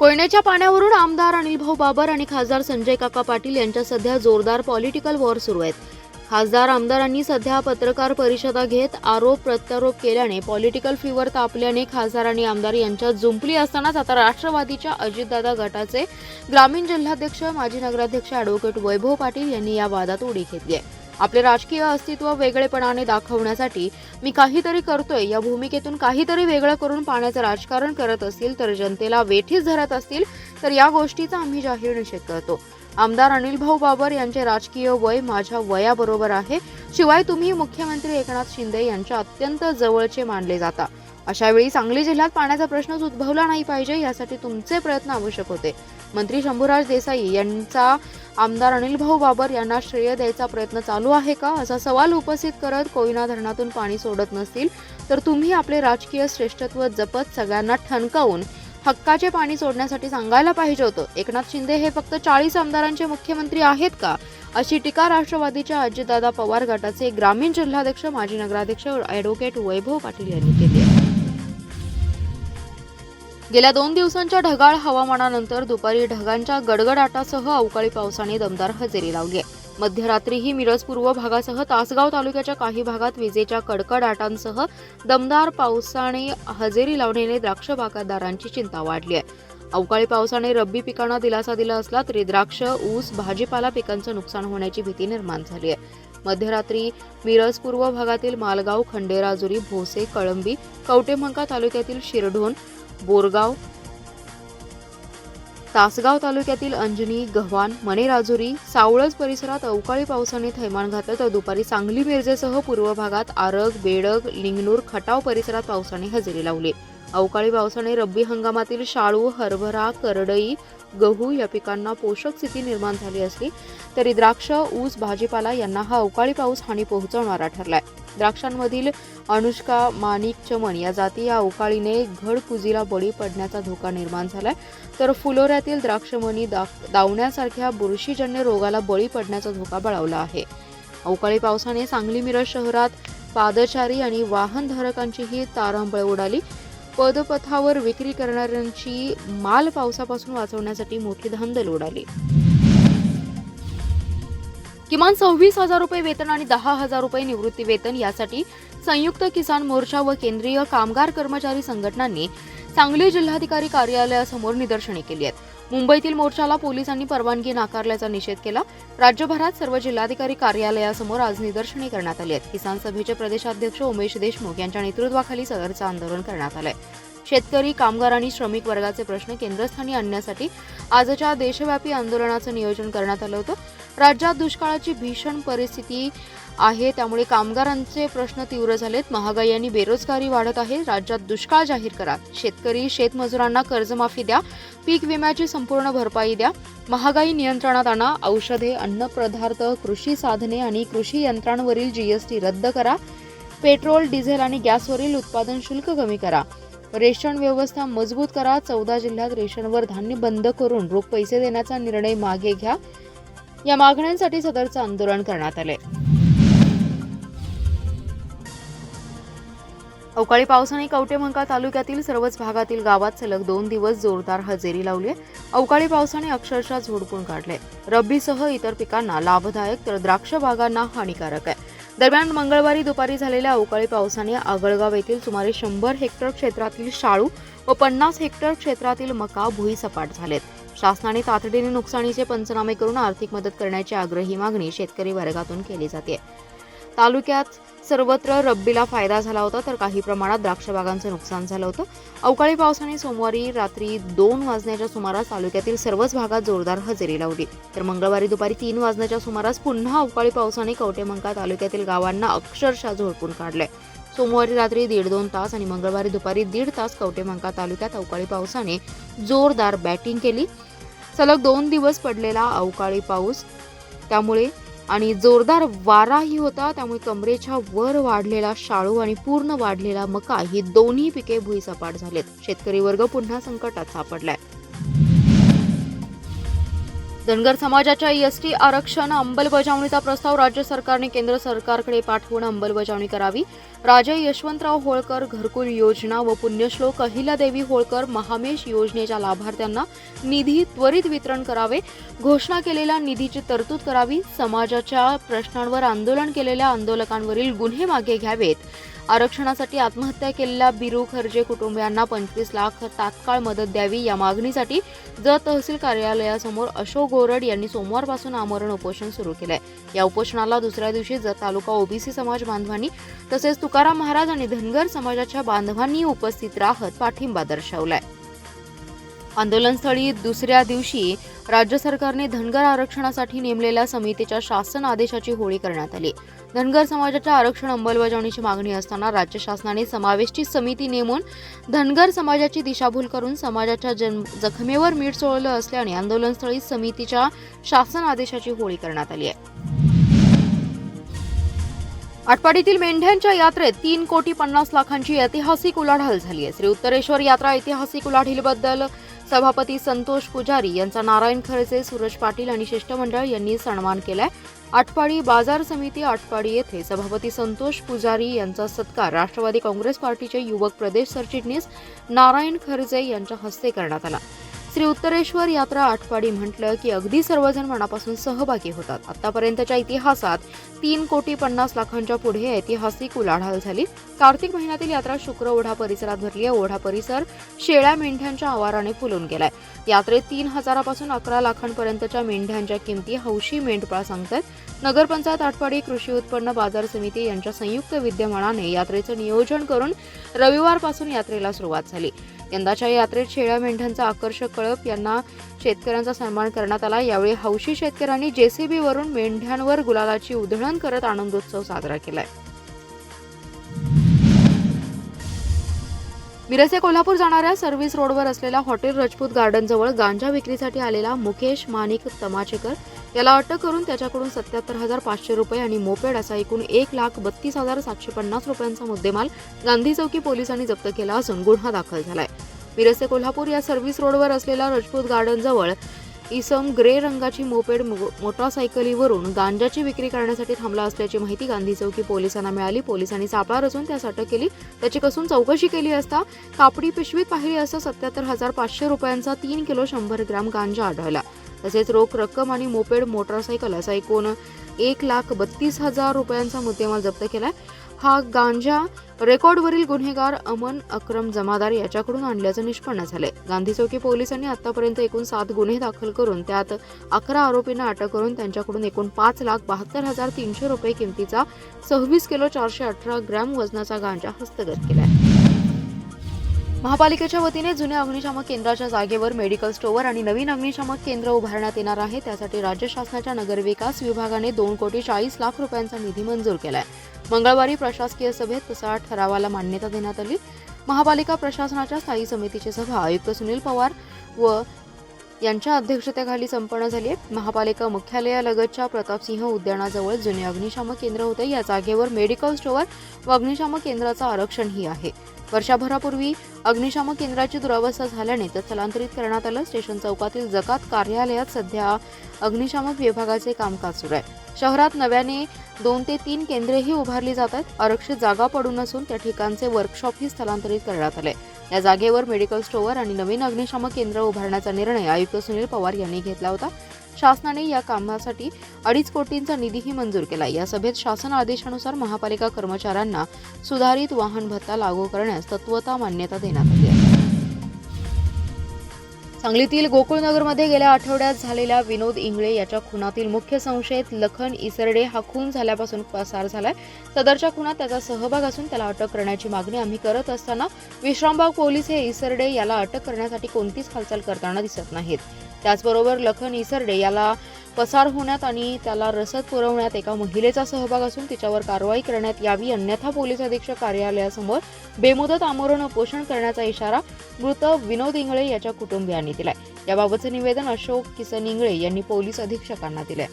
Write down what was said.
कोयनेच्या पाण्यावरून आमदार अनिलभाऊ बाबर आणि खासदार संजय काका पाटील यांच्या सध्या जोरदार पॉलिटिकल वॉर सुरू आहेत. खासदार आमदारांनी सध्या पत्रकार परिषदा घेत आरोप प्रत्यारोप केल्याने पॉलिटिकल फीवर तापल्याने खासदार आणि आमदार यांच्यात जुंपली असतानाच आता राष्ट्रवादीच्या अजितदादा गटाचे ग्रामीण जिल्हाध्यक्ष माजी नगराध्यक्ष ॲडव्होकेट वैभव पाटील यांनी या वादात उडी घेतली आहे. आपले राजकीय अस्तित्व वेगळेपणाने दाखवण्यासाठी मी काहीतरी करतोय या भूमिकेतून काहीतरी वेगळं करून पाण्याचं राजकारण करत असतील तर जनतेला वेठीस धरत असतील तर या गोष्टीचा आम्ही जाहीर निषेध करतो. आमदार अनिलभाऊ बाबर यांचे राजकीय वय माझ्या वयाबरोबर आहे. शिवाय तुम्ही मुख्यमंत्री एकनाथ शिंदे यांच्या अत्यंत जवळचे मानले जाता. अशा वेळी सांगली जिल्ह्यात पाण्याचा प्रश्नच उद्भवला नाही पाहिजे यासाठी तुमचे प्रयत्न आवश्यक होते. मंत्री शंभूराज देसाई यांचा आमदार अनिलभाऊ बाबर यांना श्रेय द्यायचा प्रयत्न चालू आहे का असा सवाल उपस्थित करत कोयना धरणातून पाणी सोडत नसतील तर तुम्ही आपले राजकीय श्रेष्ठत्व जपत सगळ्यांना ठणकावून हक्काचे पाणी सोडण्यासाठी सांगायला पाहिजे होतं. एकनाथ शिंदे हे फक्त 40 आमदारांचे मुख्यमंत्री आहेत का अशी टीका राष्ट्रवादीच्या अजितदादा पवार गटाचे ग्रामीण जिल्हाध्यक्ष माजी नगराध्यक्ष ॲडव्होकेट वैभव पाटील यांनी केली आहे. गेल्या 2 दिवसांच्या ढगाळ हवामानानंतर दुपारी ढगांच्या गडगडाटासह अवकाळी पावसाने दमदार हजेरी लावली आहे. मध्यरात्रीही मिरज पूर्व भागासह तासगाव तालुक्याच्या काही भागात विजेच्या कडकडाटांसह दमदार पावसाने हजेरी लावण्याने द्राक्ष बागायतदारांची चिंता वाढली आहे. अवकाळी पावसाने रब्बी पिकांना दिलासा दिला असला तरी द्राक्ष, ऊस, भाजीपाला पिकांचं नुकसान होण्याची भीती निर्माण झाली आहे. मध्यरात्री मिरज पूर्व भागातील मालगाव, खंडेराजुरी, भोसे, कळंबी, कवटेमंका तालुक्यातील शिरढोण, बोरगाव, तासगाव तालुक्यातील अंजनी, गव्हाण, मणेराजुरी, सावळज परिसरात अवकाळी पावसाने थैमान घातलं तर दुपारी सांगली मिरजेसह पूर्व भागात आरग, बेडग, लिंगणूर, खटाव परिसरात पावसाने हजेरी लावली. अवकाळी पावसाने रब्बी हंगामातील शाळू, हरभरा, करडई, गहू या पिकांना पोषक स्थिती निर्माण झाली असली तरी द्राक्ष, ऊस, भाजीपाला यांना हा अवकाळी पाऊस हानी पोहोचवणारा ठरलाय. द्राक्षांमधील अनुष्का, माणिक, चमन या जाती या अवकाळीने घडकुजीला बळी पडण्याचा धोका निर्माण झालाय तर फुलोऱ्यातील द्राक्षमणी दावण्यासारख्या बुरशीजन्य रोगाला बळी पडण्याचा धोका बळावला आहे. अवकाळी पावसाने सांगली मिरज शहरात पादचारी आणि वाहनधारकांचीही तारांबळ उडाली. पदपथावर विक्री करणाऱ्यांची माल पावसापासून वाचवण्यासाठी मोठी धांदल उडाली. किमान 26,000 रुपये वेतन आणि 10,000 रुपये निवृत्ती वेतन यासाठी संयुक्त किसान मोर्चा व केंद्रीय कामगार कर्मचारी संघटनांनी सांगली जिल्हाधिकारी कार्यालयासमोर निदर्शने केली आहेत. मुंबईतील मोर्चाला पोलिसांनी परवानगी नाकारल्याचा निषेध केला. राज्यभरात सर्व जिल्हाधिकारी कार्यालयासमोर आज निदर्शने करण्यात आली आहेत. किसान सभेचे प्रदेशाध्यक्ष उमेश देशमुख यांच्या नेतृत्वाखाली सदरचं आंदोलन करण्यात आलंय. शेतकरी, कामगार आणि श्रमिक वर्गाचे प्रश्न केंद्रस्थानी आणण्यासाठी आजच्या देशव्यापी आंदोलनाचं नियोजन करण्यात आलं होतं. राज्यात दुष्काळाची भीषण परिस्थिती आहे त्यामुळे कामगारांचे प्रश्न तीव्र झालेत. महागाई आणि बेरोजगारी वाढत आहे. राज्यात दुष्काळ जाहीर करा. शेतकरी, शेतमजुरांना कर्जमाफी द्या. पीक विम्याची संपूर्ण भरपाई द्या. महागाई नियंत्रणात आणा. औषधे, अन्नपदार्थ, कृषी साधने आणि कृषी यंत्रांवरील जीएसटी रद्द करा. पेट्रोल, डिझेल आणि गॅसवरील उत्पादन शुल्क कमी करा. रेशन व्यवस्था मजबूत करा. 14 जिल्ह्यात रेशनवर धान्य बंद करून रोख पैसे देण्याचा निर्णय मागे घ्या. या मागण्यांसाठी सदरचं आंदोलन करण्यात आले. अवकाळी पावसाने कवटेमंका तालुक्यातील सर्वच भागातील गावात सलग 2 दिवस जोरदार हजेरी लावली आहे. अवकाळी पावसाने अक्षरशः झोडपून काढले. रब्बीसह इतर पिकांना लाभदायक तर द्राक्ष बागांना हानिकारक आहे. दरम्यान मंगळवारी दुपारी झालेल्या अवकाळी पावसाने आगळगाव येथील सुमारे 100 हेक्टर क्षेत्रातील शाळू व 50 हेक्टर क्षेत्रातील मका भुईसपाट झालेत. शासनाने तातडीने नुकसानीचे पंचनामे करून आर्थिक मदत करण्याची आग्रही मागणी शेतकरी वर्गातून केली जाते. तालुक्यात सर्वत्र रब्बीला फायदा झाला होता तर काही प्रमाणात द्राक्ष बागांचं नुकसान झालं होतं. अवकाळी पावसाने सोमवारी रात्री 2 वाजण्याच्या सुमारास तालुक्यातील सर्वच भागात जोरदार हजेरी लावली तर मंगळवारी दुपारी 3 वाजण्याच्या सुमारास पुन्हा अवकाळी पावसाने कवटेमंका तालुक्यातील गावांना अक्षरशः झोडपून काढले. सोमवारी रात्री 1.5-2 तास आणि मंगळवारी दुपारी 1.5 तास कवटेमंका तालुक्यात अवकाळी पावसाने जोरदार बॅटिंग केली. सलग 2 दिवस पडलेला अवकाळी पाऊस त्यामुळे आणि जोरदार वाराही होता त्यामुळे कमरेच्या वर वाढलेला शाळू आणि पूर्ण वाढलेला मका ही दोन्ही पिके भुईसपाट झालेत. शेतकरी वर्ग पुन्हा संकटात सापडलाय. धनगर समाजाच्या एसटी आरक्षण अंमलबजावणीचा प्रस्ताव राज्य सरकारने केंद्र सरकारकडे पाठवून अंमलबजावणी करावी. राजे यशवंतराव होळकर घरकुल योजना व पुण्यश्लोक अहिल्यादेवी होळकर महामेश योजनेच्या लाभार्थ्यांना निधी त्वरित वितरण करावे. घोषणा केलेल्या निधीची तरतूद करावी. समाजाच्या प्रश्नांवर आंदोलन केलेल्या आंदोलकांवरील गुन्हे मागे घ्यावेत. आरक्षणासाठी आत्महत्या केलेल्या बिरू खर्जे कुटुंबियांना 25 लाख तात्काळ मदत द्यावी. या मागणीसाठी जत तहसील कार्यालयासमोर अशोक गोरड यांनी सोमवारपासून आमरण उपोषण सुरू केलंय. या उपोषणाला दुसऱ्या दिवशी जत तालुका ओबीसी समाज बांधवांनी तसेच तुकाराम महाराज आणि धनगर समाजाच्या बांधवांनी उपस्थित राहत पाठिंबा दर्शवलाय. आंदोलनस्थळी दुसऱ्या दिवशी राज्य सरकारने धनगर आरक्षणासाठी नेमलेल्या समितीच्या शासन आदेशाची होळी करण्यात आली. धनगर समाजाच्या आरक्षण अंमलबजावणीची मागणी असताना राज्य शासनाने समावेशची समिती नेमून धनगर समाजाची दिशाभूल करून समाजाच्या जखमेवर मीठ चोळलं असल्याने आंदोलनस्थळी समितीच्या शासन आदेशाची होळी करण्यात आली आहे. आटपाडीतील मेंढ्यांच्या यात्रेत 3,50,00,000ची ऐतिहासिक उलाढाल झाली आहे. श्री उत्तरेश्वर यात्रा ऐतिहासिक उलाढालीबद्दल सभापती संतोष पुजारी यांचा नारायण खरसे, सूरज पाटील आणि शिष्टमंडळ यांनी सन्मान केलाय. आटपाडी बाजार समिती आटपाडी येथे सभापती संतोष पुजारी यांचा सत्कार राष्ट्रवादी काँग्रेस पार्टीचे युवक प्रदेश सरचिटणीस नारायण खरसे यांच्या हस्ते करण्यात आला. श्री उत्तरेश्वर यात्रा आटपाडी म्हटलं की अगदी सर्वजण मनापासून सहभागी होतात. आतापर्यंतच्या इतिहासात 3,50,00,000च्या पुढे ऐतिहासिक उलाढाल झाली. कार्तिक महिन्यातील यात्रा शुक्र ओढा परिसरात भरली आहे. ओढा परिसर शेळ्या मेंढ्यांच्या आवाराने फुलून गेलाय. यात्रेत 3,000 पासून 11 लाखांपर्यंतच्या मेंढ्यांच्या किमती हौशी मेंढपाळ सांगतात. नगरपंचायत आटपाडी कृषी उत्पन्न बाजार समिती यांच्या संयुक्त विद्यमानाने यात्रेचं नियोजन करून रविवारपासून यात्रेला सुरुवात झाली. यंदाच्या यात्रेत शेळ्या मेंढ्यांचा आकर्षक कळप यांना शेतकऱ्यांचा सन्मान करण्यात आला. यावेळी हौशी शेतकऱ्यांनी जेसीबी वरून मेंढ्यांवर गुलालाची उधळण करत आनंदोत्सव साजरा केलाय. मिरज कोल्हापूर जाणाऱ्या सर्व्हिस रोडवर असलेल्या हॉटेल राजपूत गार्डन जवळ गांजा विक्रीसाठी आलेला मुकेश माणिक तमाचेकर याला अटक करून त्याच्याकडून 77,500 रुपये आणि मोपेड असा एकूण 1,32,750 रुपयांचा मुद्देमाल गांधी चौकी पोलिसांनी जप्त केला असून गुन्हा दाखल झालाय. मिरज ते कोल्हापूर या सर्व्हिस रोडवर असलेल्या राजपूत गार्डन जवळ इसम ग्रे रंगाची मोपेड मोटारसायकलीवरून गांजाची विक्री करण्यासाठी थांबला असल्याची माहिती गांधी चौकी पोलिसांना मिळाली. पोलिसांनी सापळा रचून त्यास अटक केली. त्याची कसून चौकशी केली असता कापडी पिशवीत पाहिली असता 77,500 रुपयांचा 3 किलो 100 ग्रॅम गांजा आढळला. तसेच रोख रक्कम आणि मोपेड मोटारसायकल असा एकूण 1,32,000 रुपयांचा मुद्देमाल जप्त केलाय. हा गांजा रेकॉर्डवरील गुन्हेगार अमन अक्रम जमादार याच्याकडून आणल्याचं निष्पन्न झालंय. गांधी चौकी पोलिसांनी आतापर्यंत एकूण 7 गुन्हे दाखल करून त्यात 11 आरोपींना अटक करून त्यांच्याकडून एकूण 5,72,300 रुपये किमतीचा 26 किलो 418 ग्रॅम वजनाचा गांजा हस्तगत केलाय. महापालिकेच्या वतीने जुन्या अग्निशामक केंद्राच्या जागेवर मेडिकल स्टोअर आणि नवीन अग्निशामक केंद्र उभारण्यात येणार आहे. त्यासाठी राज्य शासनाच्या नगरविकास विभागाने 2,40,00,000 रुपयांचा निधी मंजूर केलाय. मंगळवारी प्रशासकीय सभेत तसा ठरावाला मान्यता देण्यात आली. महापालिका प्रशासनाच्या स्थायी समितीची सभा आयुक्त सुनील पवार व यांच्या अध्यक्षतेखाली संपन्न झाली आहे. महापालिका मुख्यालयालगतच्या प्रतापसिंह उद्यानाजवळ जुने अग्निशामक केंद्र होते. या जागेवर मेडिकल स्टोअर व अग्निशामक केंद्राचं आरक्षणही आहे. वर्षभरापूर्वी अग्निशामक केंद्राची दुरावस्था झाल्याने ते स्थलांतरित करण्यात आलं. स्टेशन चौकातील जकात कार्यालयात सध्या अग्निशामक विभागाचे कामकाज सुरू आहे. शहरात नव्याने 2 ते 3 केंद्रेही उभारली जात आहेत. आरक्षित जागा पडून असून त्या ठिकाणचे वर्कशॉपही स्थलांतरित करण्यात आले. या जागेवर मेडिकल स्टोअर आणि नवीन अग्निशामक केंद्र उभारण्याचा निर्णय आयुक्त सुनील पवार यांनी घेतला होता. शासनाने या कामासाठी 2.5 कोटींचा निधीही मंजूर केला. या सभेत शासन आदेशानुसार महापालिका कर्मचाऱ्यांना सुधारित वाहन भत्ता लागू करण्यास तत्वता मान्यता देण्यात आली आहे. सांगलीतील गोकुळनगरमध्ये गेल्या आठवड्यात झालेल्या विनोद इंगळे याच्या खुनातील मुख्य संशयित लखन इसरडे हा खून झाल्यापासून पसार झालाय. सदरच्या खुनात त्याचा सहभाग असून त्याला अटक करण्याची मागणी आम्ही करत असताना विश्रामबाग पोलीस हे इसरडे याला अटक करण्यासाठी कोणतीच हालचाल करताना दिसत नाहीत. त्याचबरोबर लखन इसरडे याला पसार होण्यात आणि त्याला रसद पुरवण्यात एका महिलेचा सहभाग असून तिच्यावर कारवाई करण्यात यावी, अन्यथा पोलीस अधीक्षक कार्यालयासमोर बेमुदत आमरण उपोषण करण्याचा इशारा मृत विनोद इंगळे याच्या कुटुंबियांनी दिलाय. याबाबतचे निवेदन अशोक किसन इंगळे यांनी पोलीस अधीक्षकांना दिले.